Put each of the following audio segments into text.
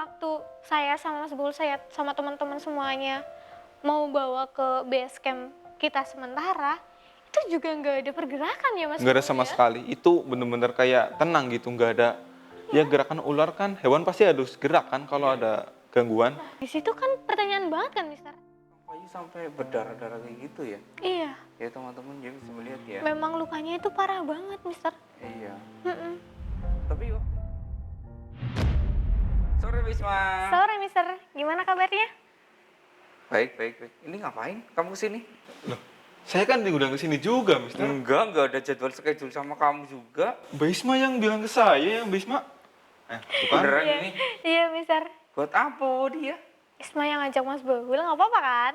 waktu saya sama Mas Bul, saya sama teman-teman semuanya mau bawa ke base camp kita sementara, itu juga nggak ada pergerakan ya Mas Nggak ada Bul sama ya? sekali. Itu bener-bener kayak tenang gitu, nggak ada. Ya gerakan ular kan, hewan pasti harus gerak kan kalau ada gangguan. Di situ kan pertanyaan banget kan, Mister? Bayi sampai berdarah-darah kayak gitu ya. Iya, Ya teman-teman jadi bisa melihat ya. memang lukanya itu parah banget, Mister. Iya. Mm-mm. Tapi waktu sore Wisma. Sore, Mister. Gimana kabarnya? Baik, baik, baik. Ini ngapain kamu kesini? Loh, saya kan diundang ke sini juga, Mister. Enggak ada jadwal schedule sama kamu juga. Mbak Isma yang bilang ke saya, Mbak Isma. Bukan? Beneran Iya, ini? iya, Mister. Buat apa dia? Isma yang ngajak Mas Bul, nggak apa-apa kan?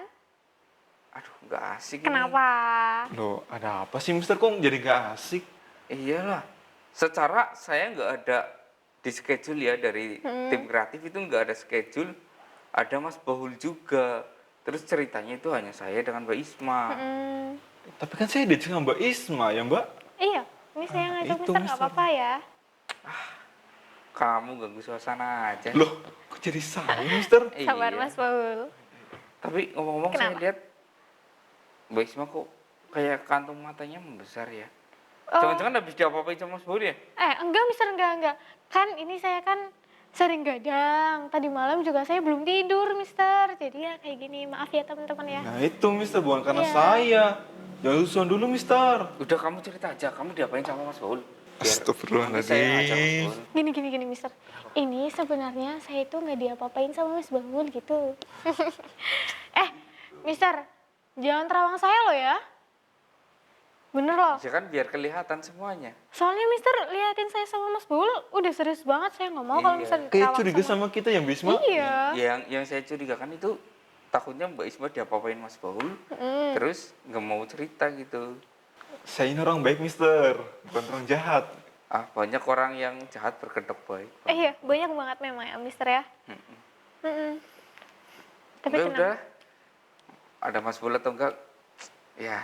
Aduh, nggak asik Kenapa? Loh, ada apa sih, Mister? Kok jadi gak asik? ini. Iyalah. Secara saya nggak ada di schedule ya dari tim kreatif itu nggak ada schedule. Ada Mas Bahul juga. Terus ceritanya itu hanya saya dengan Mbak Isma. Hmm, Tapi kan saya diajak sama Mbak Isma ya, Mbak? iya, ini saya ngajak itu, Mister nggak Mister. apa-apa ya. Kamu ganggu suasana aja. Loh, kok jadi saya, Mister? Sabar Iya. Mas Bul. Tapi ngomong-ngomong saya Kenapa? lihat Mbak Isma kok kayak kantung matanya membesar ya. Oh, Jangan-jangan habis diapa-apain sama Mas Bahul ya? enggak Mister, enggak. Kan ini saya kan sering gadang. Tadi malam juga saya belum tidur, Mister. Jadi ya kayak gini. Maaf ya teman-teman ya. Nah itu, Mister. Bukan karena Iya. saya. Jangan susun dulu, Mister. Udah kamu cerita aja, kamu diapain sama Mas Bahul? Biar nanti saya ajak Mas Bahul. Astagfirullahaladzim. Gini, Mister. Ini sebenarnya saya itu nggak diapa-apain sama Mas Bangul gitu. Mister, jangan terawang saya loh ya. Bener loh. Ya kan biar kelihatan semuanya. Soalnya Mister liatin saya sama Mas Bangul udah serius banget. Saya nggak mau kalau Iya. Mister Kayak diterawang curiga sama kita ya, Mbak Isma? Iya. Yang saya curigakan itu takutnya Mbak Isma diapa-apain Mas Bahul, terus nggak mau cerita gitu. Saya ini orang baik, Mister. Bukan orang jahat. Ah, banyak orang yang jahat berkedok baik. Iya, banyak banget memang ya Mister ya. Mm-mm. Tapi Udah, kenapa? udah. Ada Mas Bahul atau enggak? Ya,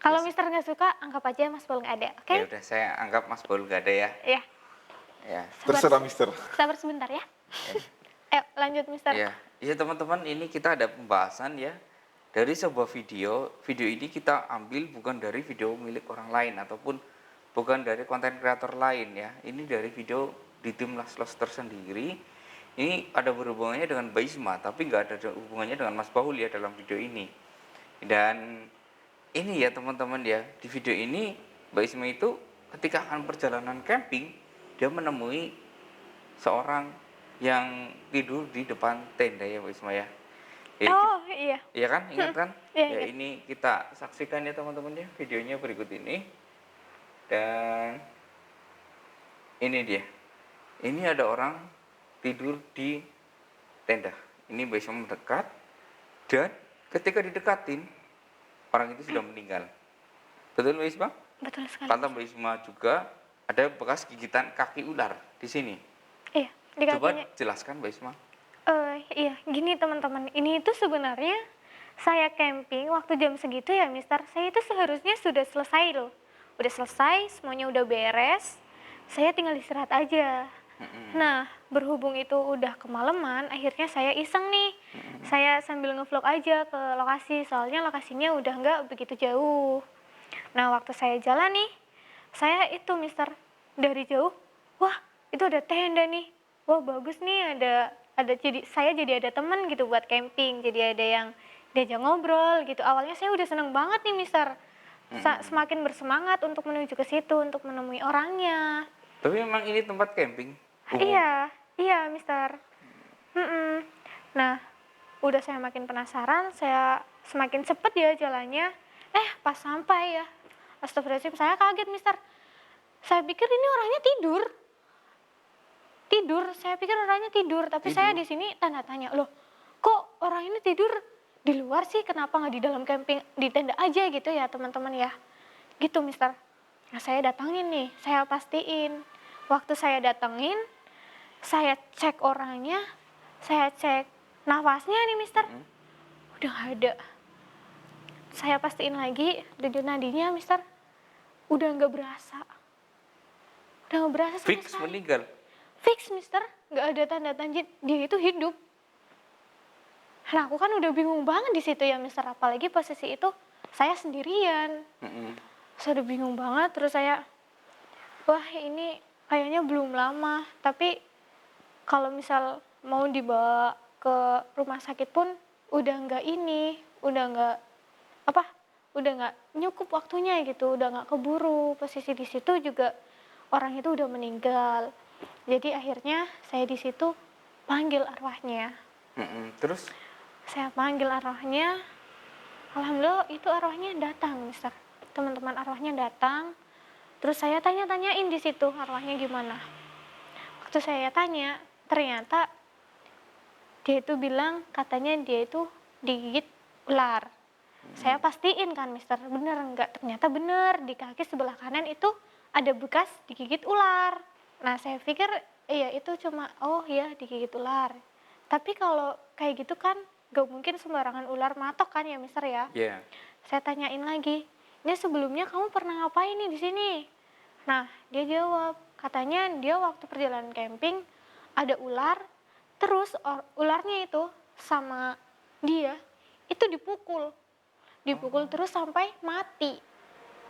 Kalau Mister nggak suka, anggap aja Mas Bangul nggak ada, oke? ya udah saya anggap Mas Bahul nggak ada ya. Iya. Ya. Terserah, Mister. Sabar sebentar ya. Ayo lanjut Mister. Iya, iya teman-teman, ini kita ada pembahasan ya dari sebuah video. Video ini kita ambil bukan dari video milik orang lain ataupun bukan dari konten kreator lain ya. Ini dari video di tim Laslos tersendiri. Ini ada berhubungannya dengan Mbak Isma, tapi nggak ada hubungannya dengan Mas Bahul ya dalam video ini. Dan ini ya teman-teman ya, di video ini Mbak Isma itu ketika akan perjalanan camping, dia menemui seorang yang tidur di depan tenda ya Mbak Isma ya. Ya, Oh iya. iya kan, ingat kan? Iya, Ya ingat. ini kita saksikan ya teman-teman ya, videonya berikut ini. Dan ini dia. Ini ada orang tidur di tenda. Ini Mbak Isma mendekat dan ketika didekatin orang itu sudah meninggal. Betul Mbak Isma? Betul sekali. Kata Mbak Isma juga ada bekas gigitan kaki ular di sini. Iya, di Coba kakinya. jelaskan Mbak Isma. Iya, gini teman-teman. Ini itu sebenarnya saya camping waktu jam segitu ya, Mister. Saya itu seharusnya sudah selesai loh. Udah selesai, semuanya udah beres. Saya tinggal istirahat aja. Nah, berhubung itu udah kemalaman, akhirnya saya iseng nih. Saya sambil ngevlog aja ke lokasi, soalnya lokasinya udah nggak begitu jauh. Nah, waktu saya jalan nih, saya itu Mister, dari jauh, wah itu ada tenda nih. Wah bagus nih, saya jadi ada teman gitu buat camping, jadi ada yang diajak ngobrol gitu. Awalnya saya udah seneng banget nih Mister, semakin bersemangat untuk menuju ke situ untuk menemui orangnya. Tapi memang ini tempat camping. Iya Mister. Nah, udah saya makin penasaran, saya semakin cepet ya jalannya. Pas sampai ya, astagfirullahaladzim, saya kaget Mister. Saya pikir ini orangnya tidur. Saya pikir orangnya tidur, tapi saya di sini tanda tanya, loh kok orang ini tidur di luar sih, kenapa nggak di dalam camping, di tenda aja gitu ya teman-teman ya. Gitu Mister. Nah saya datangin nih, saya pastiin. Waktu saya datengin, saya cek orangnya, saya cek nafasnya nih Mister. Udah nggak ada. Saya pastiin lagi, denyut nadinya Mister, udah nggak berasa. Udah nggak berasa sama Fix sekali. meninggal. Fix mister, nggak ada tanda-tanda dia itu hidup. Nah aku kan udah bingung banget di situ ya mister, apalagi posisi itu saya sendirian. Saya udah bingung banget, terus saya, wah ini kayaknya belum lama, tapi kalau misal mau dibawa ke rumah sakit pun udah nggak ini, udah nggak apa, udah nggak nyukup waktunya gitu, udah nggak keburu. Posisi di situ juga orang itu udah meninggal. Jadi akhirnya saya di situ panggil arwahnya. Terus? Saya panggil arwahnya, alhamdulillah itu arwahnya datang, mister. Teman-teman arwahnya datang, terus saya tanya-tanyain di situ arwahnya gimana. Waktu saya tanya, ternyata dia itu bilang katanya dia itu digigit ular. Saya pastiin kan, mister, bener enggak? Ternyata bener, di kaki sebelah kanan itu ada bekas digigit ular. Nah saya pikir, iya itu cuma, oh ya digigit ular. Tapi kalau kayak gitu kan, gak mungkin sembarangan ular matok kan ya mister ya? Iya. Saya tanyain lagi, ini sebelumnya kamu pernah ngapain nih di sini? Nah, dia jawab, katanya dia waktu perjalanan camping ada ular, terus ularnya itu sama dia itu dipukul terus sampai mati,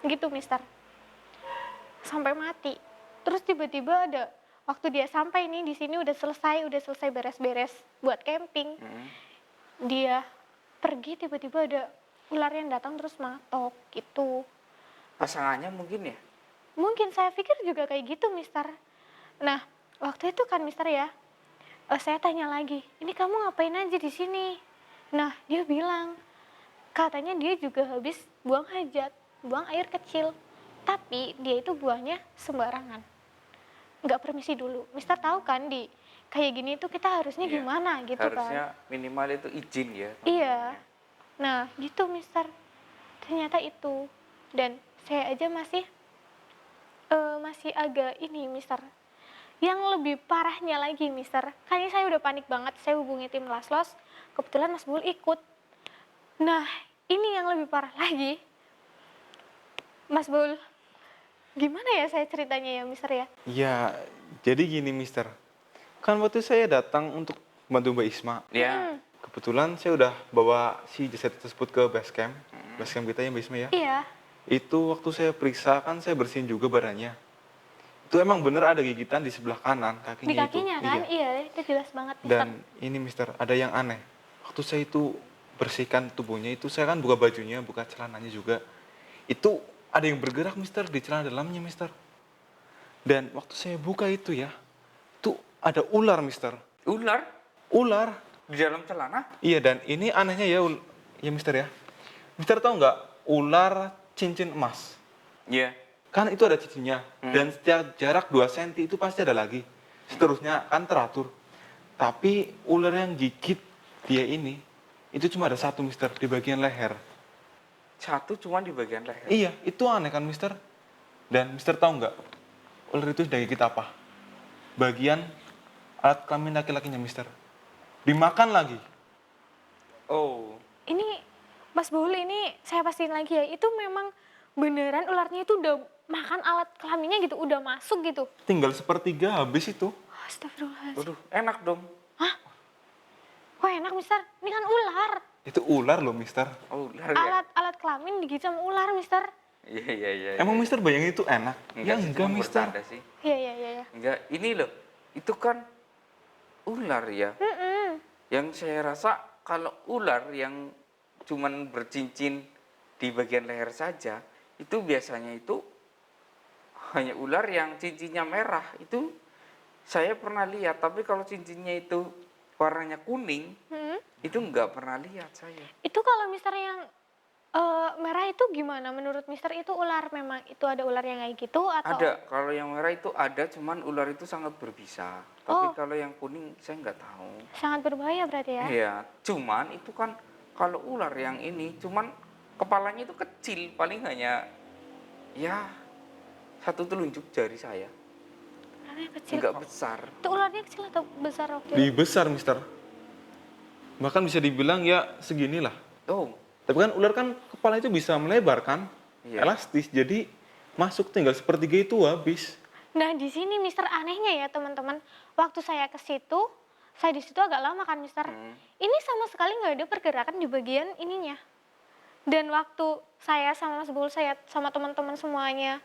gitu mister, sampai mati. Terus tiba-tiba ada waktu dia sampai nih di sini udah selesai beres-beres buat camping. Dia pergi tiba-tiba ada ular yang datang terus matok gitu. Pasangannya mungkin ya? Mungkin saya pikir juga kayak gitu mister. Nah waktu itu kan mister ya, saya tanya lagi, ini kamu ngapain aja di sini? Nah dia bilang katanya dia juga habis buang hajat, buang air kecil, tapi dia itu buangnya sembarangan, nggak permisi dulu. Mister tahu kan di kayak gini tuh kita harusnya Iya. gimana gitu Harusnya kan? minimal itu izin ya. Iya. Nah, gitu mister. Ternyata itu. Dan saya aja masih agak ini mister. Yang lebih parahnya lagi mister. Kan ini saya udah panik banget. Saya hubungi tim Laslos. Kebetulan Mas Bul ikut. Nah, ini yang lebih parah lagi. Mas Bul, gimana ya saya ceritanya ya mister ya? Ya, jadi gini mister. Kan waktu saya datang untuk bantu Mbak Isma. Ya. Kebetulan saya udah bawa si jasad tersebut ke base camp kita ya Mbak Isma ya. Iya. Itu waktu saya periksa kan saya bersihin juga badannya. Itu emang bener ada gigitan di sebelah kanan kakinya Di kakinya itu. kan? Iya. Iya, itu jelas banget mister. Dan ini mister, ada yang aneh. Waktu saya itu bersihkan tubuhnya itu, saya kan buka bajunya, buka celananya juga. Itu ada yang bergerak mister di celana dalamnya mister. Dan waktu saya buka itu ya, itu ada ular mister. Ular Ular. di dalam celana? Iya, dan ini anehnya ya, ya mister ya. Mister tahu nggak ular cincin emas? Iya. Kan itu ada cincinnya. Dan setiap jarak 2 cm itu pasti ada lagi. Seterusnya kan teratur. Tapi ular yang gigit dia ini, itu cuma ada satu mister, di bagian leher. Satu cuma di bagian leher. Iya, itu aneh kan mister? Dan mister tahu nggak, ular itu sudah gigit apa? Bagian alat kelamin laki-lakinya mister. Dimakan lagi. Oh. Ini Mas Baul, ini saya pastiin lagi ya, itu memang beneran ularnya itu udah makan alat kelaminnya gitu, udah masuk gitu. Tinggal sepertiga habis itu. Astagfirullahaladzim. Waduh, enak dong. Kok enak mister? Ini kan ular. Itu ular loh mister. Oh, ular ya? Alat kelamin digigit sama ular mister. Iya. Emang mister bayangin itu enak? Ya sih, enggak cuma mister. bercanda sih. Iya. Enggak, ini loh. Itu kan ular ya. Yang saya rasa kalau ular yang cuman bercincin di bagian leher saja, itu biasanya itu hanya ular yang cincinnya merah. Itu saya pernah lihat, tapi kalau cincinnya itu warnanya kuning, itu nggak pernah lihat saya. Itu kalau mister yang merah itu gimana? Menurut mister itu ular, memang itu ada ular yang kayak gitu atau? Ada, kalau yang merah itu ada, cuman ular itu sangat berbisa. Tapi kalau yang kuning saya nggak tahu. Sangat berbahaya berarti ya? Iya, cuman itu kan kalau ular yang ini, cuman kepalanya itu kecil, paling hanya ya 1 telunjuk jari saya. Ularnya kecil. Nggak besar. Itu ularnya kecil atau besar waktu itu? Lebih besar mister. Bahkan bisa dibilang ya seginilah. Oh, Tapi kan ular kan kepala itu bisa melebar kan? Iya. Elastis, jadi masuk tinggal sepertiga itu habis. Nah, di sini Mister anehnya ya teman-teman, waktu saya ke situ, saya di situ agak lama kan Mister. Ini sama sekali nggak ada pergerakan di bagian ininya. Dan waktu saya sama Mas Bul, saya sama teman-teman semuanya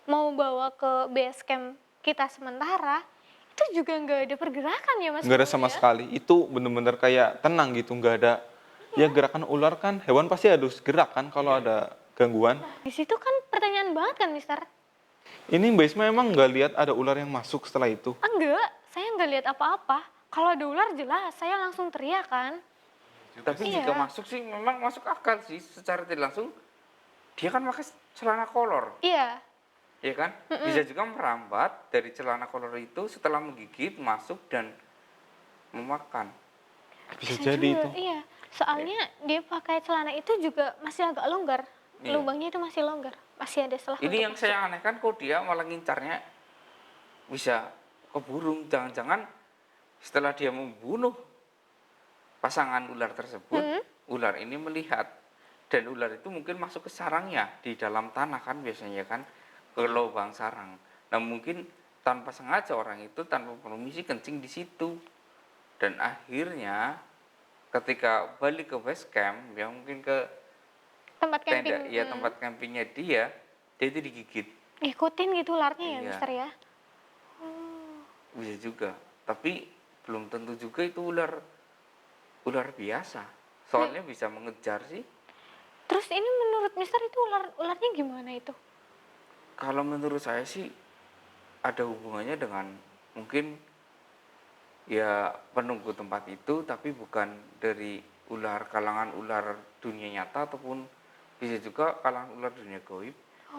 mau bawa ke base camp kita sementara, itu juga nggak ada pergerakan ya Mas Nggak ada Bul sama ya? sekali. Itu bener-bener kayak tenang gitu, nggak ada. Ya gerakan ular kan, hewan pasti harus gerak kan kalau ada gangguan. Di situ kan pertanyaan banget kan Mister. Ini Mbak Isma emang nggak lihat ada ular yang masuk setelah itu? Enggak, saya nggak lihat apa-apa. Kalau ada ular jelas, saya langsung teriak kan. Tapi Iya. jika masuk sih memang masuk akal sih secara tidak langsung. Dia kan pakai celana kolor, Iya, ya kan? Bisa juga merambat dari celana kolor itu setelah menggigit masuk dan memakan. Bisa jadi juga, itu. iya. Soalnya dia pakai celana itu juga masih agak longgar. Iya. Lubangnya itu masih longgar, masih ada celah Ini untuk yang masuk. saya anehkan kok dia malah ngincarnya bisa ke burung. Jangan-jangan setelah dia membunuh pasangan ular tersebut, ular ini melihat dan ular itu mungkin masuk ke sarangnya di dalam tanah kan biasanya kan ke lubang sarang. Nah mungkin tanpa sengaja orang itu tanpa permisi kencing di situ dan akhirnya ketika balik ke base camp ya mungkin ke Tempat camping. tenda ya tempat campingnya dia itu digigit. Ngikutin gitu ularnya ya, Iya. Mister ya. Bisa juga tapi belum tentu juga itu ular biasa soalnya bisa mengejar sih. Terus ini menurut Mister itu ularnya gimana itu? Kalau menurut saya sih ada hubungannya dengan mungkin ya penunggu tempat itu tapi bukan dari ular kalangan ular dunia nyata ataupun bisa juga kalangan ular dunia gaib.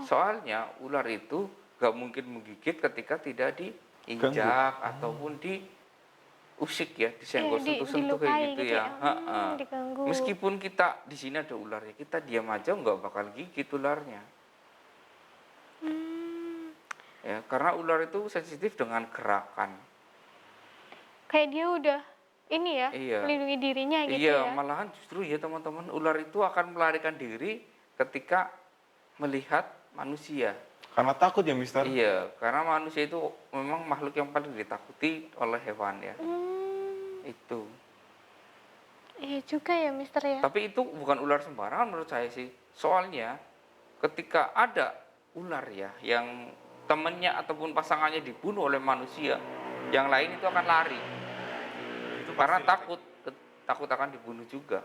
Soalnya ular itu gak mungkin menggigit ketika tidak diinjak ataupun diusik ya, disenggol Iya, sentuh-sentuh dilukai kayak gitu gitu ya. ya. Diganggu. Meskipun kita di sini ada ularnya, kita diam aja nggak bakal gigit ularnya. Ya, karena ular itu sensitif dengan gerakan. Kayak dia udah ini ya, Iya. melindungi dirinya gitu Iya, ya. malahan justru ya teman-teman, ular itu akan melarikan diri ketika melihat manusia. Karena takut ya, Mister? Iya, karena manusia itu memang makhluk yang paling ditakuti oleh hewan ya. Itu. Iya juga ya, Mister ya. Tapi itu bukan ular sembarangan menurut saya sih. Soalnya ketika ada ular ya yang temannya ataupun pasangannya dibunuh oleh manusia, yang lain itu akan lari. Karena takut akan dibunuh juga.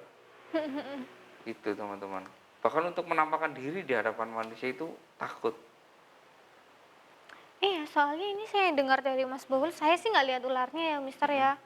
Itu teman-teman. Bahkan untuk menampakkan diri di hadapan manusia itu takut. Iya, soalnya ini saya dengar dari Mas Baul, saya sih nggak lihat ularnya ya, Mister ya.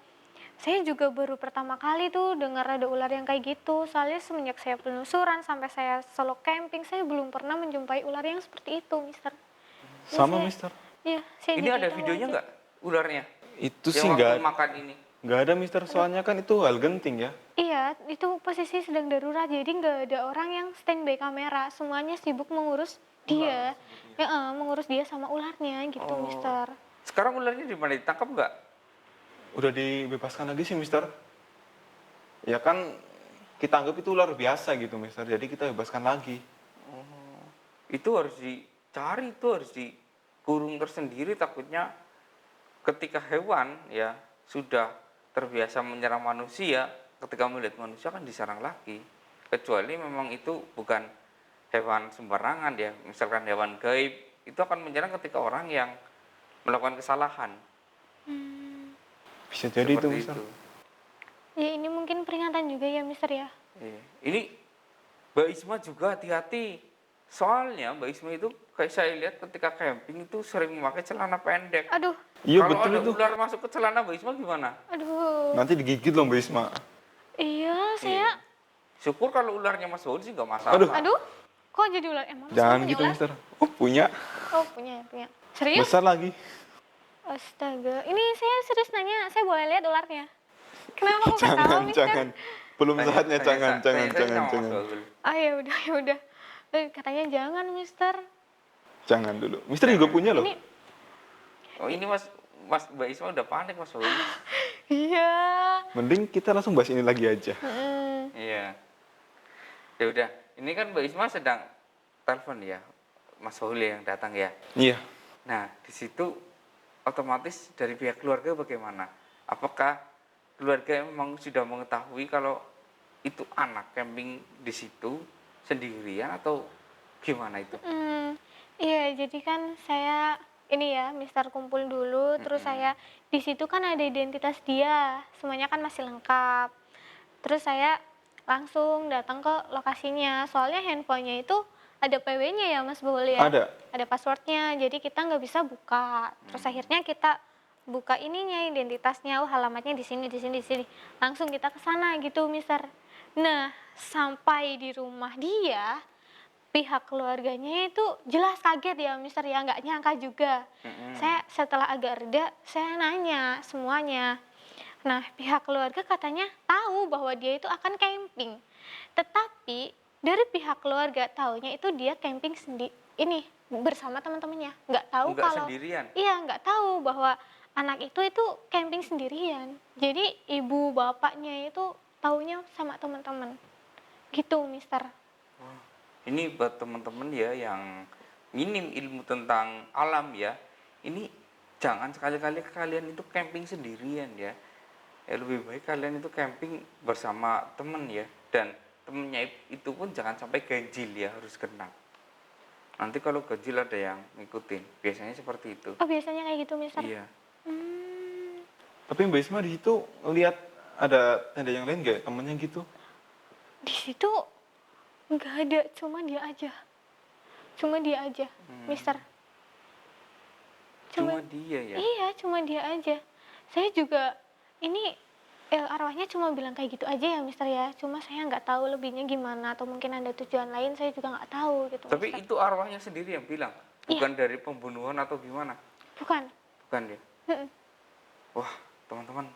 Saya juga baru pertama kali tuh dengar ada ular yang kayak gitu. Soalnya semenjak saya penelusuran sampai saya solo camping, saya belum pernah menjumpai ular yang seperti itu, Mister. Ini Sama, saya- Mister. Iya, saya Ini jadi ada tahu videonya aja. nggak ularnya? Itu Yang sih waktu nggak makan ini. ada, Mister. Soalnya kan itu hal genting ya. Iya, itu posisi sedang darurat, jadi nggak ada orang yang standby kamera. Semuanya sibuk mengurus dia, mengurus dia sama ularnya gitu, Oh. Mister. Sekarang ularnya di mana, ditangkap nggak? Udah dibebaskan lagi sih, Mister. Ya kan kita anggap itu ular biasa gitu, Mister. Jadi kita bebaskan lagi. Itu harus dicari, itu harus dikurung tersendiri, takutnya ketika hewan ya sudah terbiasa menyerang manusia, ketika melihat manusia kan diserang lagi. Kecuali memang itu bukan hewan sembarangan ya, misalkan hewan gaib, itu akan menyerang ketika orang yang melakukan kesalahan. Bisa jadi itu, Seperti Mister. itu. Ya ini mungkin peringatan juga ya, Mister ya. Iya. Ini Mbak Isma juga hati-hati. Soalnya Mbak Isma itu kayak saya lihat ketika camping itu sering memakai celana pendek. Aduh, Iya, Kalau betul ada itu. ular masuk ke celana Mbak Isma gimana? aduh. Nanti digigit loh, Mbak Isma. Iya, saya. Iya. Syukur kalau ularnya Mas Baul sih nggak masalah. Aduh. Aduh, kok jadi ular? Emang Mas Jangan punya gitu, ular? Mister. Oh, punya. Oh, punya. Serius? Besar lagi. Astaga, ini saya serius nanya, saya boleh lihat ularnya? Kenapa kok ketawa, Jangan, Mister? jangan. Belum saatnya, jangan. Tanya sama Mas Baul. Ah ya udah. Katanya jangan, Mister. Jangan dulu. Mister juga punya loh. Ini, Oh ini Mas Mbak Isma udah panik Mas Baul. iya. Mending kita langsung bahas ini lagi aja. Iya. Ya udah, ini kan Mbak Isma sedang telepon ya, Mas Baul yang datang ya. Iya. Nah, di situ otomatis dari pihak keluarga bagaimana? Apakah keluarga memang sudah mengetahui kalau itu anak camping di situ sendirian atau gimana itu? Iya, jadi kan saya ini ya, Mister kumpul dulu, terus Mm-mm. saya di situ kan ada identitas dia, semuanya kan masih lengkap. Terus saya langsung datang ke lokasinya, soalnya handphonenya itu ada PW-nya ya Mas Bowl ya, Ada. ada passwordnya, jadi kita nggak bisa buka. Terus akhirnya kita buka ininya, identitasnya, oh alamatnya di sini, di sini, di sini. Langsung kita ke sana gitu, Mister. Nah, sampai di rumah dia, pihak keluarganya itu jelas kaget ya Mister ya, nggak nyangka juga. Mm-mm. Saya setelah agak reda, saya nanya semuanya. Nah, pihak keluarga katanya tahu bahwa dia itu akan camping. Tetapi dari pihak keluarga taunya itu dia camping ini bersama teman-temannya. Nggak tahu Enggak kalau sendirian. iya, nggak tahu bahwa anak itu camping sendirian. Jadi ibu bapaknya itu taunya sama teman-teman. Gitu, Mister. Wah, ini buat teman-teman ya yang minim ilmu tentang alam ya. Ini jangan sekali-kali kalian itu camping sendirian ya. Lebih baik kalian itu camping bersama teman ya. Dan temennya itu pun jangan sampai ganjil ya, harus genap. Nanti kalau ganjil ada yang ngikutin. Biasanya seperti itu. Oh, biasanya kayak gitu, Mister. Iya. Hmm, Tapi Mbak Isma di situ lihat ada yang lain nggak temennya gitu? di situ nggak ada, cuma dia aja. Cuma dia aja, Mister. Cuma dia ya. Iya, cuma dia aja. Saya juga ini arwahnya cuma bilang kayak gitu aja ya, Mister ya. Cuma saya nggak tahu lebihnya gimana atau mungkin ada tujuan lain, saya juga nggak tahu gitu, Tapi Mister. itu arwahnya sendiri yang bilang, Iya, bukan dari pembunuhan atau gimana? bukan. Bukan ya. Mm-mm. Wah, teman-teman,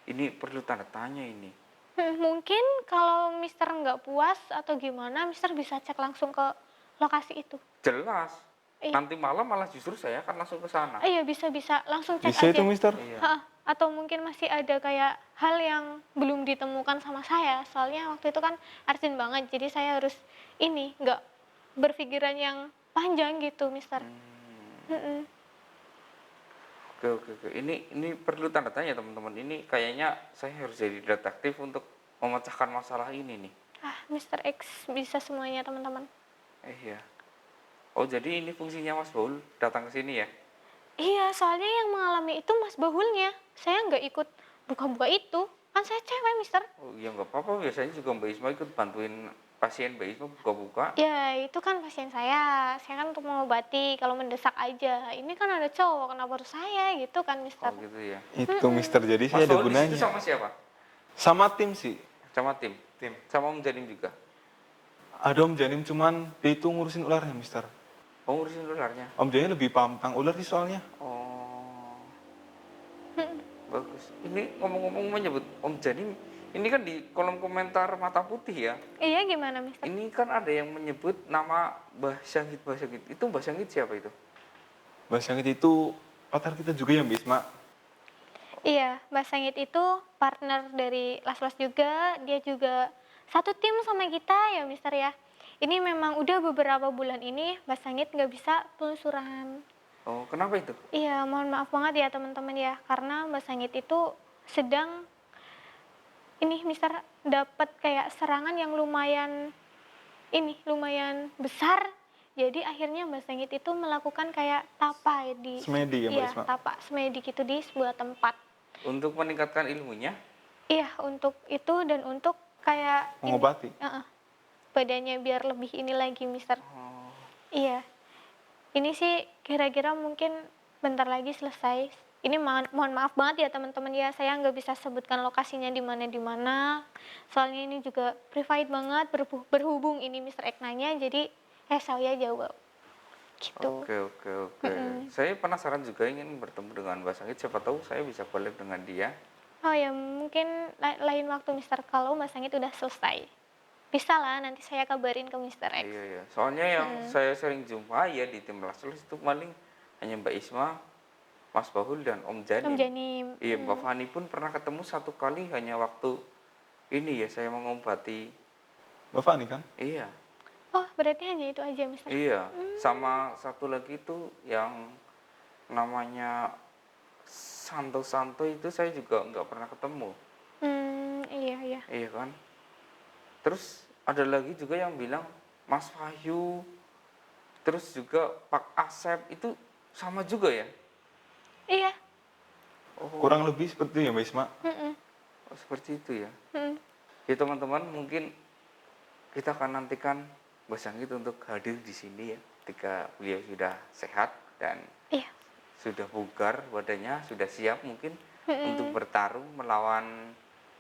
ini perlu tanda tanya ini. Mungkin kalau Mister nggak puas atau gimana, Mister bisa cek langsung ke lokasi itu. Jelas. Iya. Nanti malam malah justru saya akan langsung ke sana. Iya, bisa langsung cek Bisa itu aja. Mister? Iya. Ha, atau mungkin masih ada kayak hal yang belum ditemukan sama saya. Soalnya waktu itu kan urgent banget, jadi saya harus ini nggak berpikiran yang panjang gitu, Mister. Mm-mm. Oke, oke, oke. Ini perlu tanda tanya teman-teman. Ini kayaknya saya harus jadi detektif untuk memecahkan masalah ini nih. Ah, Mister X bisa semuanya teman-teman. Iya. Oh, jadi ini fungsinya Mas Baul datang ke sini ya? Iya, soalnya yang mengalami itu Mas Bahulnya. Saya nggak ikut buka-buka itu. Kan saya cewek, Mister. Oh, iya nggak apa-apa. Biasanya juga Mbak Isma ikut bantuin pasien Mbak Isma buka-buka. Ya, itu kan pasien saya. Saya kan untuk mengobati kalau mendesak aja. Ini kan ada cowok, kenapa harus saya gitu kan, Mister? Oh, gitu ya. Itu Mister, jadi Mas saya ada Baul di situ gunanya. sama siapa? Sama tim sih. Sama tim. Tim. Sama Om Janim juga. Ada Om Janim cuman dia itu ngurusin ularnya Mister. Oh, ngurusin ularnya. Om Janim lebih paham tentang ular sih soalnya. Oh, bagus. Ini ngomong-ngomong menyebut Om Janim, ini kan di kolom komentar Mata Putih ya. Iya, gimana, Mister? Ini kan ada yang menyebut nama Mbah Syahid, Mbah Syahid. Itu Mbah Syahid siapa itu? Mbak Sangit itu pacar kita juga ya Mbak Isma. Iya, Mbak Sangit itu partner dari Las-Las juga. Dia juga satu tim sama kita ya, Mister ya. Ini memang udah beberapa bulan ini Mbak Sangit nggak bisa penelusuran. Oh, kenapa itu? Iya, mohon maaf banget ya teman-teman ya, karena Mbak Sangit itu sedang ini Mister dapat kayak serangan yang lumayan besar. Jadi akhirnya Mbak Sangit itu melakukan kayak tapa di Semedi ya Mbak iya, Isma. tapa semedi gitu di sebuah tempat. Untuk meningkatkan ilmunya? Iya, untuk itu dan untuk kayak ini, Mengobati. badannya biar lebih ini lagi, Mister. Oh, Iya, ini sih kira-kira mungkin bentar lagi selesai. Ini mohon maaf banget ya teman-teman ya, saya nggak bisa sebutkan lokasinya di mana. Soalnya ini juga private banget, berhubung ini Mister Ek nanya, jadi saya jawab. Gitu. oke, oke, oke. Saya penasaran juga ingin bertemu dengan Mbah Syahid. Siapa tahu saya bisa collab dengan dia. Oh ya, mungkin lain waktu Mister kalau Mas Sangit udah selesai. Bisa lah, nanti saya kabarin ke Mister X. Iya, iya. Soalnya yang saya sering jumpa ya di tim Laslos itu paling hanya Mbak Isma, Mas Bahul, dan Om Janim. Om Janim. Iya, Mbak Fani pun pernah ketemu satu kali hanya waktu ini ya saya mengobati. Mbak Fani kan? Iya, Oh, berarti hanya itu aja, Mister. iya. Sama satu lagi itu yang namanya Santo itu saya juga nggak pernah ketemu. Iya, iya. Iya kan? Terus ada lagi juga yang bilang Mas Wahyu, terus juga Pak Asep itu sama juga ya? Iya. Oh, Kurang lebih seperti itu ya Mbak Isma. Mm-mm. oh, seperti itu ya. Mm. Ya teman-teman, mungkin kita akan nantikan Mbak Sanggit untuk hadir di sini ya ketika beliau sudah sehat dan Iya. sudah bugar badannya, sudah siap mungkin untuk Mm-mm. bertarung melawan,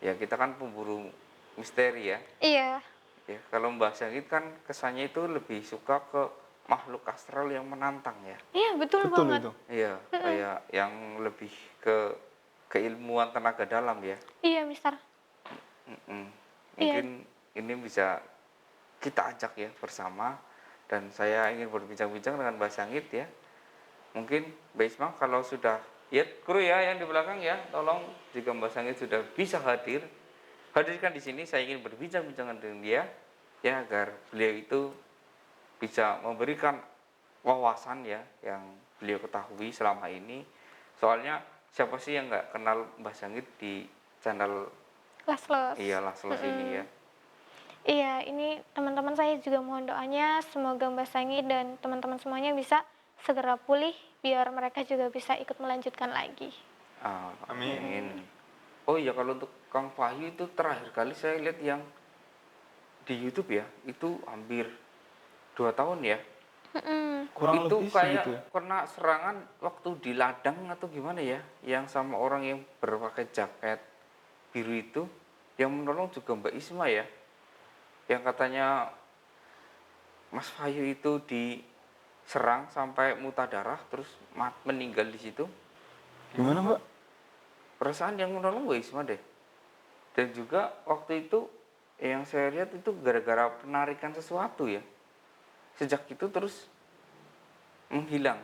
ya kita kan pemburu misteri ya. Iya. Ya, kalau Mbak Sanggit kan kesannya itu lebih suka ke makhluk astral yang menantang ya. Iya, betul Betul banget. itu. Iya, Mm-mm. kayak yang lebih ke keilmuan tenaga dalam ya. Iya, Mister. Mm-mm. Iya. Mungkin ini bisa kita ajak ya bersama, dan saya ingin berbincang-bincang dengan Mbak Sanggit ya. Mungkin Mbak Isma kalau sudah, ya kru ya yang di belakang ya, tolong jika Mbak Sanggit sudah bisa hadir, hadirkan di sini. Saya ingin berbincang-bincang dengan dia ya, agar beliau itu bisa memberikan wawasan ya yang beliau ketahui selama ini. Soalnya siapa sih yang nggak kenal Mbak Sanggit di channel Los. iya Laslos ini ya. Iya, ini teman-teman saya juga mohon doanya semoga Mbak Sangi dan teman-teman semuanya bisa segera pulih biar mereka juga bisa ikut melanjutkan lagi. Amin. Amin. Oh iya, kalau untuk Kang Fahyu itu terakhir kali saya lihat yang di YouTube ya, itu hampir 2 tahun ya. Mm-mm. Kurang Itu lebih kayak segitu ya. kena serangan waktu di ladang atau gimana ya, yang sama orang yang berpakai jaket biru itu, yang menolong juga Mbak Isma ya, yang katanya Mas Fahyu itu diserang sampai muntah darah terus meninggal di situ. Gimana Mbak? Perasaan yang menolong Mbak Isma deh. Dan juga waktu itu yang saya lihat itu gara-gara penarikan sesuatu ya. Sejak itu terus menghilang.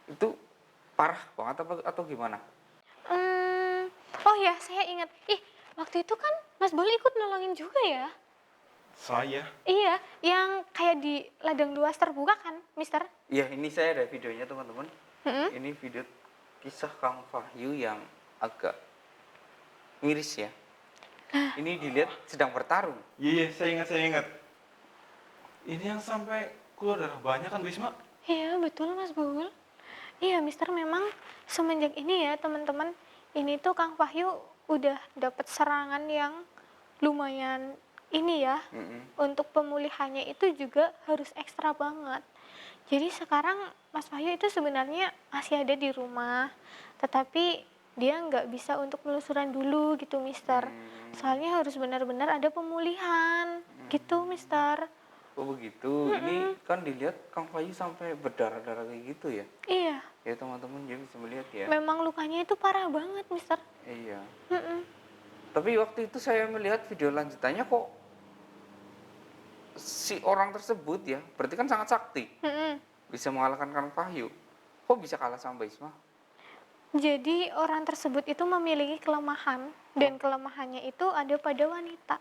Itu parah banget apa atau gimana? Hmm, oh ya, saya ingat. Ih, waktu itu kan Mas Boli ikut nolongin juga ya? Saya. Iya, yang kayak di ladang luas terbuka kan, Mister? Ya, ini saya ada videonya teman-teman. Mm-mm. Ini video kisah Kang Fahyu yang agak miris ya. Ini dilihat sedang bertarung. Iya, saya ingat. Ini yang sampai keluar darah banyak kan Mbak Isma? Iya, betul Mas Bul. Iya, Mister, memang semenjak ini ya teman-teman, ini tuh Kang Wahyu udah dapat serangan yang lumayan ini ya. Mm-mm. Untuk pemulihannya itu juga harus ekstra banget. Jadi sekarang Mas Wahyu itu sebenarnya masih ada di rumah, tetapi dia nggak bisa untuk penelusuran dulu gitu, Mister. Soalnya harus benar-benar ada pemulihan, gitu, Mister. Oh begitu. Ini kan dilihat Kang Fahyu sampai berdarah-darah kayak gitu ya. Iya, Ya teman-teman ya bisa melihat ya. memang lukanya itu parah banget, Mister. Iya. Mm-mm. Tapi waktu itu saya melihat video lanjutannya kok si orang tersebut ya, berarti kan sangat sakti, Mm-mm. bisa mengalahkan Kang Fahyu. Kok bisa kalah sama Mbak Isma? Jadi orang tersebut itu memiliki kelemahan dan kelemahannya itu ada pada wanita.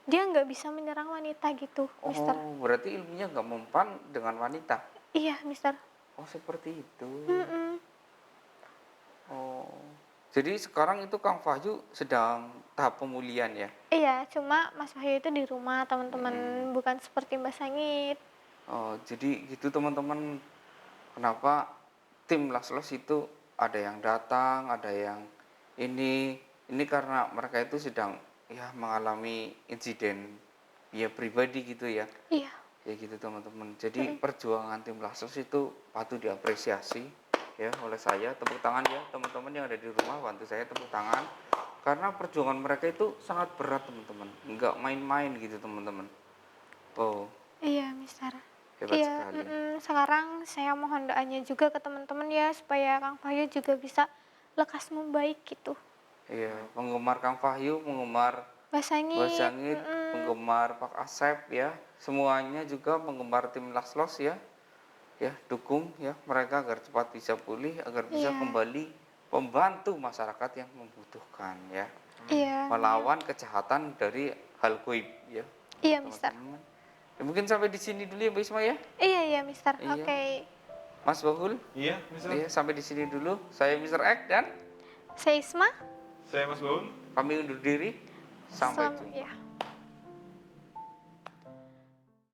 Dia nggak bisa menyerang wanita gitu, Mister. Oh, berarti ilmunya nggak mempan dengan wanita. Iya, Mister. Oh, seperti itu. Mm-mm. Oh. Jadi sekarang itu Kang Fahyu sedang tahap pemulihan ya. Iya, cuma Mas Wahyu itu di rumah teman-teman, bukan seperti Mbak Sangit. Oh, jadi gitu teman-teman. Kenapa tim Laslos itu ada yang datang, ada yang ini karena mereka itu sedang ya mengalami insiden ya pribadi gitu ya. Iya. Ya gitu teman-teman. Jadi perjuangan tim Laslos itu patut diapresiasi ya oleh saya. Tepuk tangan ya teman-teman yang ada di rumah, bantu saya tepuk tangan. Karena perjuangan mereka itu sangat berat teman-teman. Enggak main-main gitu teman-teman. Oh, Iya, Mister. hebat Iya, sekali. sekarang saya mohon doanya juga ke teman-teman ya supaya Kang Wahyu juga bisa lekas membaik gitu. Iya, penggemar Kang Fahyu, penggemar Mbak Mbak Sangit, Sangit, penggemar Pak Asep ya, semuanya juga penggemar tim Laslos ya. Ya, dukung ya mereka agar cepat bisa pulih, agar bisa iya, kembali membantu masyarakat yang membutuhkan ya. iya, Melawan kejahatan dari hal goib ya, iya, Mister. teman-teman. Ya, mungkin sampai di sini dulu ya Mbak Isma ya. Iya, iya, Mister. Iya. Oke. Mas Bahul. Iya, Mister. Ya, sampai di sini dulu. Saya Mr. X dan Saya Isma. Saya Mas Baun. kami undur diri. Sampai Selamat- jumpa. ya.